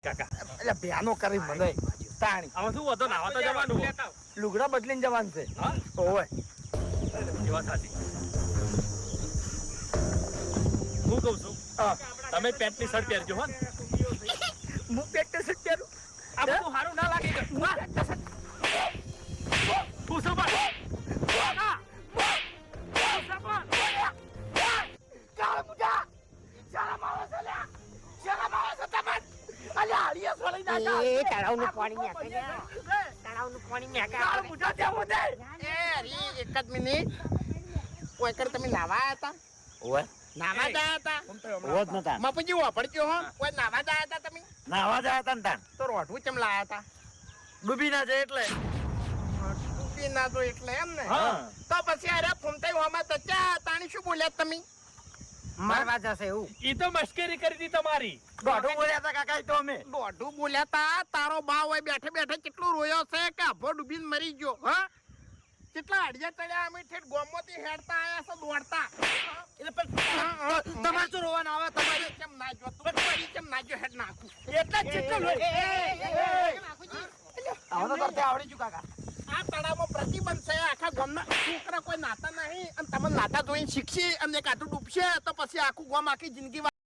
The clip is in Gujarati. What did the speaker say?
કાકા એટલે ભ્યાનો કરી મને તાણી આમાં શું હતો નાવા તો જવાનું લુગડા બદલીને જવાનું છે હા ઓય એ વાત સાચી હું કહું છું હા તમે પેન્ટની શર્ટ પહેરજો હો ને હું પેટ શર્ટ પહેરું આ બધું સારું ના લાગે પૂછો બસ કાકા પૂછો બસ કાળ મુજા શરમ આવે છે લ્યા શરમ આવે છે તમને અલે હાડીએ સોળી ના એ તળાવનું પાણી મેકે ને તળાવનું પાણી મેકે કાળ મુજા દેવો દે એ હરી એક જ મિનિટ કોઈ કર તમે નાવા હતા ઓય નાવા ગયા હતા રોજ નતા મપજી વાપરજો હો કોઈ નાવા ગયા હતા તમે નાવા જાય તા તાન તો રોઠવું ચમ લાયા હતા ડૂબી ના જાય એટલે ડૂબી ના તો એટલે એમ ને હા તો પછી અરે ફૂમતાઈ હોમાં તચા તાણી શું બોલ્યા તમે મારવા જશે એવું ઈ તો મશ્કરી કરી હતી તમારી દોઢું બોલ્યા હતા કાકા ઈ તો અમે દોઢું બોલ્યા તા તારો બા હોય બેઠે બેઠે કેટલું રોયો છે કે આભો ડૂબીને મરી ગયો હા કેટલા અડિયા ચડ્યા અમે ઠેઠ ગોમોથી હેડતા આયા છે દોડતા એટલે પણ તમારે શું રોવાના આવે તમારે કેમ ના જો તું પડી કેમ ના જો હેડ નાખું એટલે જ જેટલું આવડો કરતે આવડી ગયું કાકા આ તળાવમાં પ્રતિબંધ છે આખા ગામના છોકરા કોઈ નાતા નહીં અને તમે નાતા જોઈને શીખશે અને કાઢું ડૂબશે તો પછી આખું ગામ આખી જિંદગી